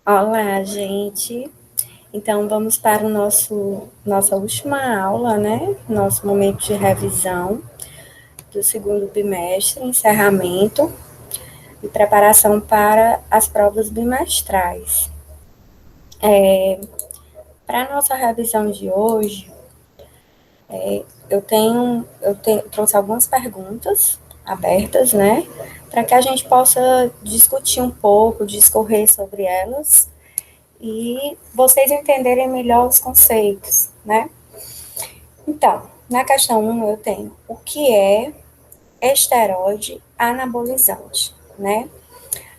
Olá, gente. Então, vamos para o nossa última aula, né? Nosso momento de revisão do segundo bimestre, encerramento e preparação para as provas bimestrais. Para a nossa revisão de hoje, trouxe algumas perguntas abertas, né? Para que a gente possa discutir um pouco, discorrer sobre elas e vocês entenderem melhor os conceitos, né? Então, na questão 1 eu tenho o que é esteroide anabolizante, né?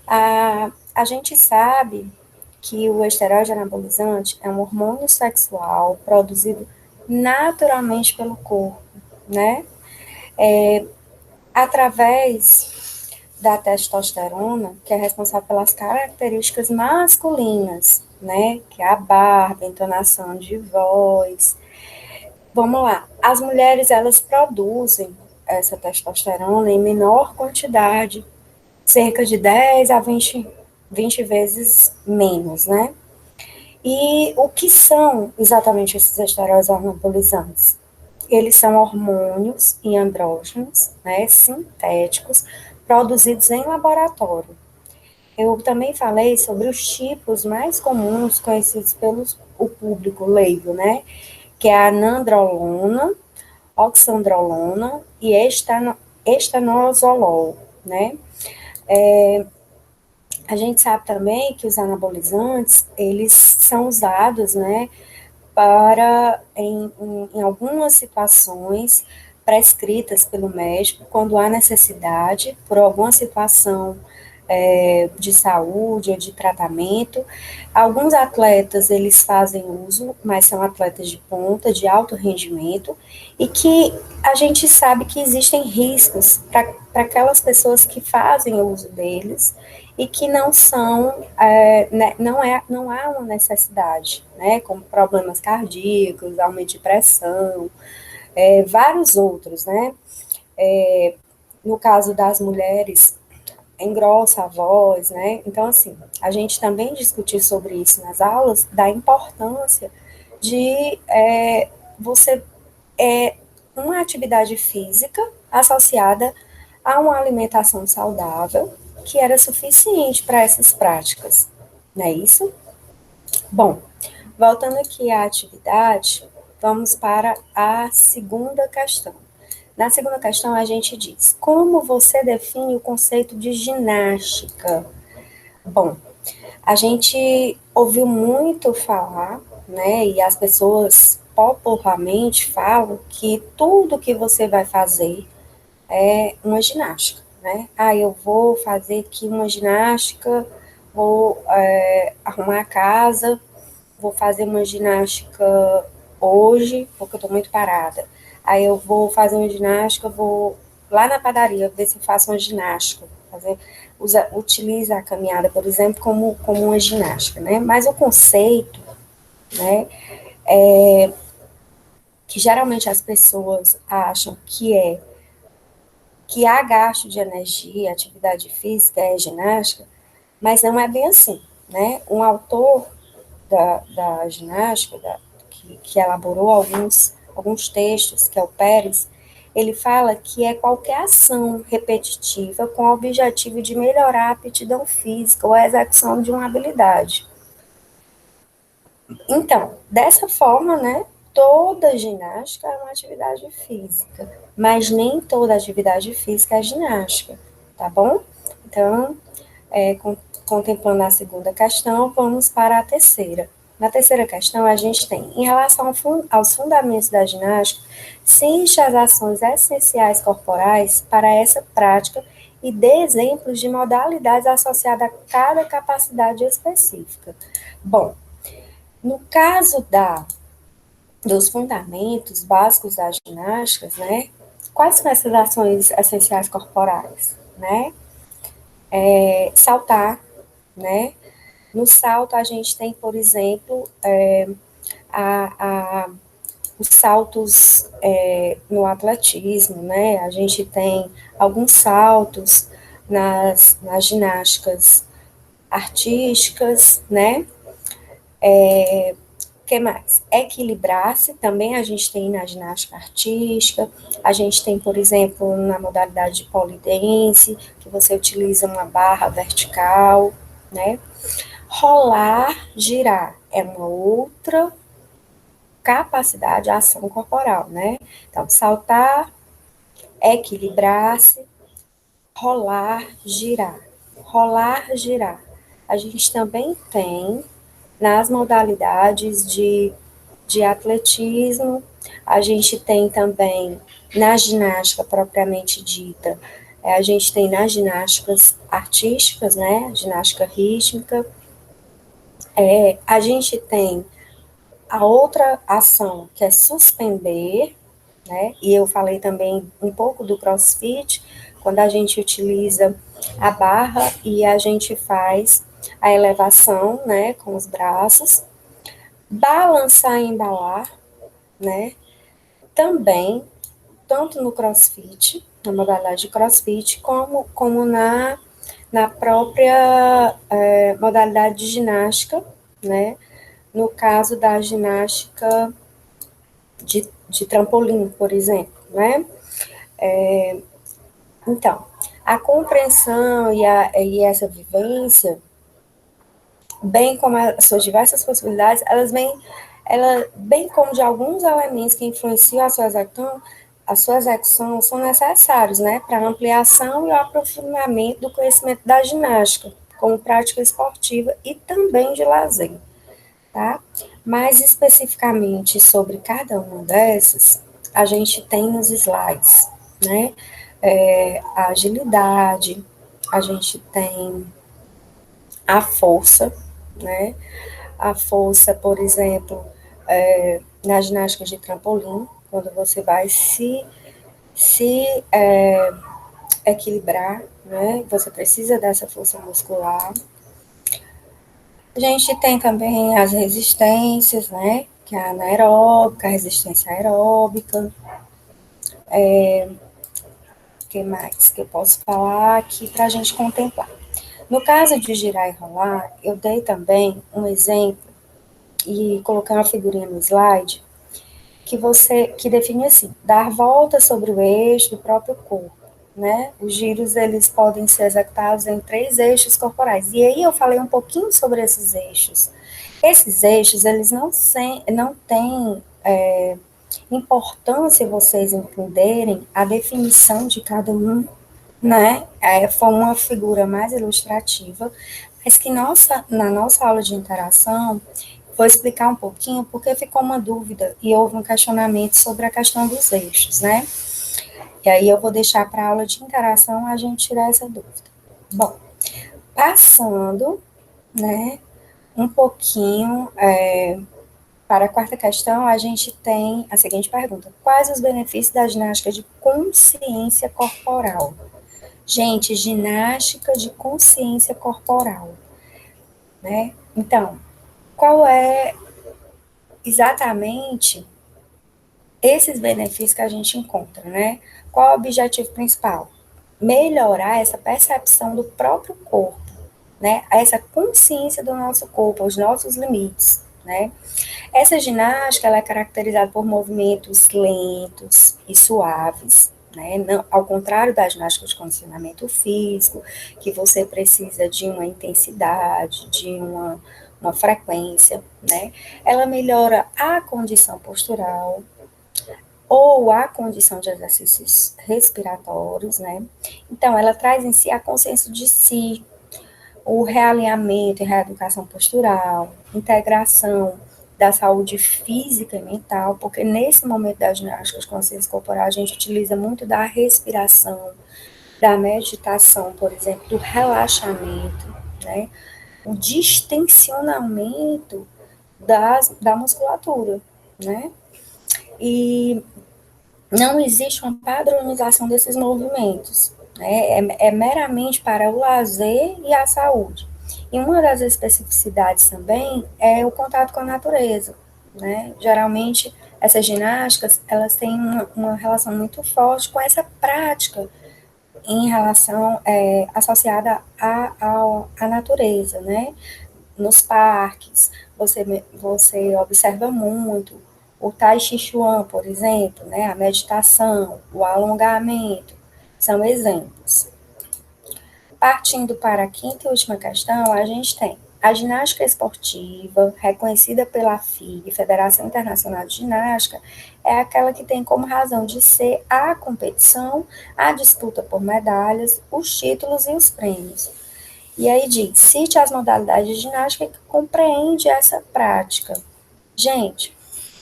A gente sabe que o esteroide anabolizante é um hormônio sexual produzido naturalmente pelo corpo, né? Através da testosterona, que é responsável pelas características masculinas, né? Que é a barba, a entonação de voz. Vamos lá. As mulheres, elas produzem essa testosterona em menor quantidade, cerca de 10 a 20 vezes menos, né? E o que são exatamente esses esteroides anabolizantes? Eles são hormônios e andrógenos, né, sintéticos, produzidos em laboratório. Eu também falei sobre os tipos mais comuns conhecidos pelo o público leigo, né, que é a nandrolona, oxandrolona e estanozolol, né? A gente sabe também que os anabolizantes, eles são usados, né, em algumas situações prescritas pelo médico, quando há necessidade, por alguma situação de saúde ou de tratamento. Alguns atletas, eles fazem uso, mas são atletas de ponta, de alto rendimento, e que a gente sabe que existem riscos para aquelas pessoas que fazem uso deles e que não são, né, não há uma necessidade, né, como problemas cardíacos, aumento de pressão, vários outros, né. No caso das mulheres, engrossa a voz, né? Então, assim, a gente também discutiu sobre isso nas aulas, da importância de você uma atividade física associada a uma alimentação saudável que era suficiente para essas práticas, não é isso? Bom, voltando aqui à atividade, vamos para a segunda questão. Na segunda questão, a gente diz: como você define o conceito de ginástica? Bom, a gente ouviu muito falar, né, e as pessoas popularmente falam que tudo que você vai fazer é uma ginástica, né? Ah, eu vou fazer aqui uma ginástica, vou arrumar a casa, vou fazer uma ginástica hoje, porque eu estou muito parada. Aí eu vou fazer uma ginástica, vou lá na padaria ver se eu faço uma ginástica. Utiliza a caminhada, por exemplo, como uma ginástica, né? Mas o conceito, né, que geralmente as pessoas acham que há gasto de energia, atividade física é ginástica, mas não é bem assim, né? Um autor da ginástica, que elaborou alguns textos, que é o Pérez, ele fala que é qualquer ação repetitiva com o objetivo de melhorar a aptidão física ou a execução de uma habilidade. Então, dessa forma, né, toda ginástica é uma atividade física, mas nem toda atividade física é ginástica, tá bom? Então, contemplando a segunda questão, vamos para a terceira. Na terceira questão, a gente tem, em relação aos fundamentos da ginástica, cite as ações essenciais corporais para essa prática e dê exemplos de modalidades associadas a cada capacidade específica. Bom, no caso dos fundamentos básicos da ginástica, né, quais são essas ações essenciais corporais, né? Saltar, né? No salto, a gente tem, por exemplo, a, a, os saltos no atletismo, né? A gente tem alguns saltos nas ginásticas artísticas, né? Que mais? Equilibrar-se, também a gente tem na ginástica artística, a gente tem, por exemplo, na modalidade de pole dance, que você utiliza uma barra vertical, né? Rolar, girar é uma outra capacidade, ação corporal, né? Então, saltar, equilibrar-se, rolar, girar. Rolar, girar. A gente também tem nas modalidades de atletismo, a gente tem também na ginástica propriamente dita, a gente tem nas ginásticas artísticas, né, ginástica rítmica, a gente tem a outra ação que é suspender, né, e eu falei também um pouco do CrossFit, quando a gente utiliza a barra e a gente faz a elevação, né, com os braços, balançar e embalar, né, também, tanto no CrossFit, na modalidade de CrossFit, como na própria modalidade de ginástica, né? No caso da ginástica de trampolim, por exemplo, né? Então, a compreensão e essa vivência, bem como as suas diversas possibilidades, bem como de alguns elementos que influenciam a sua execução são necessários, né, para a ampliação e o aprofundamento do conhecimento da ginástica, como prática esportiva e também de lazer, tá? Mais especificamente sobre cada uma dessas, a gente tem nos slides, né, a agilidade, a gente tem a força, né, a força, por exemplo, na ginástica de trampolim, quando você vai se equilibrar, né? Você precisa dessa força muscular. A gente tem também as resistências, né? Que é a anaeróbica, a resistência aeróbica. O que mais que eu posso falar aqui para a gente contemplar? No caso de girar e rolar, eu dei também um exemplo e coloquei uma figurinha no slide que define assim, dar volta sobre o eixo do próprio corpo, né? Os giros, eles podem ser executados em 3 eixos corporais. E aí eu falei um pouquinho sobre esses eixos. Esses eixos, eles não têm importância vocês entenderem a definição de cada um, né? Foi uma figura mais ilustrativa, mas que na nossa aula de interação, vou explicar um pouquinho, porque ficou uma dúvida e houve um questionamento sobre a questão dos eixos, né? E aí eu vou deixar para a aula de interação a gente tirar essa dúvida. Bom, passando, né, um pouquinho para a quarta questão, a gente tem a seguinte pergunta: quais os benefícios da ginástica de consciência corporal? Gente, ginástica de consciência corporal, né? Então, qual é exatamente esses benefícios que a gente encontra, né? Qual é o objetivo principal? Melhorar essa percepção do próprio corpo, né? Essa consciência do nosso corpo, os nossos limites, né? Essa ginástica, ela é caracterizada por movimentos lentos e suaves, né? Não, ao contrário da ginástica de condicionamento físico, que você precisa de uma intensidade, de uma frequência, né? Ela melhora a condição postural, ou a condição de exercícios respiratórios, né? Então, ela traz em si a consciência de si, o realinhamento e reeducação postural, integração da saúde física e mental, porque nesse momento da ginástica de consciência corporal a gente utiliza muito da respiração, da meditação, por exemplo, do relaxamento, né? O distensionamento da musculatura, né? E não existe uma padronização desses movimentos, né? É meramente para o lazer e a saúde. E uma das especificidades também é o contato com a natureza, né? Geralmente, essas ginásticas, elas têm uma relação muito forte com essa prática em relação associada à natureza, né? Nos parques, você observa muito o Tai Chi Chuan, por exemplo, né? A meditação, o alongamento, são exemplos. Partindo para a quinta e última questão, a gente tem a ginástica esportiva, reconhecida pela FIGE, Federação Internacional de Ginástica, é aquela que tem como razão de ser a competição, a disputa por medalhas, os títulos e os prêmios. E aí diz, cite as modalidades de ginástica que compreende essa prática. Gente,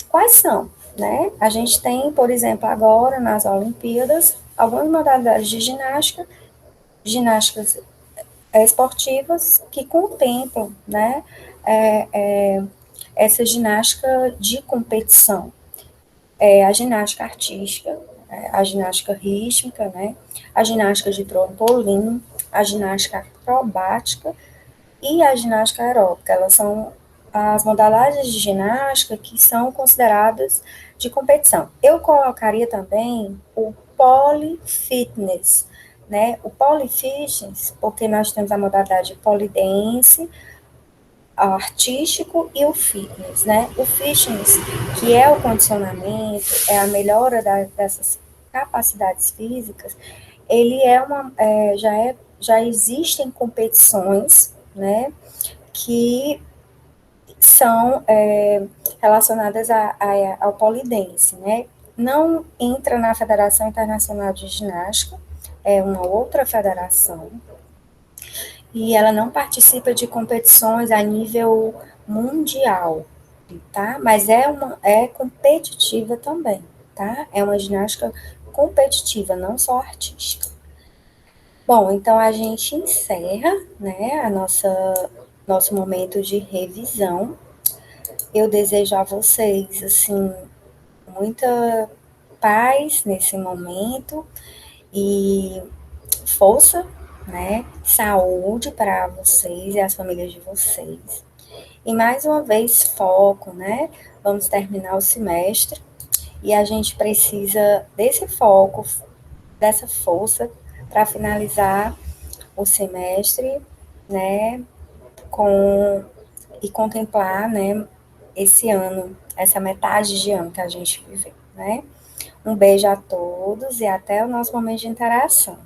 quais são? Né? A gente tem, por exemplo, agora nas Olimpíadas, algumas modalidades de ginásticas esportivas que contemplam, né, é, é, essa ginástica de competição. A ginástica artística, a ginástica rítmica, né, a ginástica de trampolim, a ginástica acrobática e a ginástica aeróbica. Elas são as modalidades de ginástica que são consideradas de competição. Eu colocaria também o polifitness, né? O polifitness, porque nós temos a modalidade polidense, artístico e o fitness, né? O fitness, que é o condicionamento, é a melhora dessas capacidades físicas, ele já existem competições, né, que são relacionadas ao polidense, né? Não entra na Federação Internacional de Ginástica, é uma outra federação, e ela não participa de competições a nível mundial, tá? Mas é competitiva também, tá? É uma ginástica competitiva, não só artística. Bom, então a gente encerra, né, nosso momento de revisão. Eu desejo a vocês, assim, muita paz nesse momento e força, né? Saúde para vocês e as famílias de vocês. E mais uma vez, foco, né? Vamos terminar o semestre e a gente precisa desse foco, dessa força para finalizar o semestre, né? E contemplar, né? Esse ano, essa metade de ano que a gente viveu, né? Um beijo a todos e até o nosso momento de interação.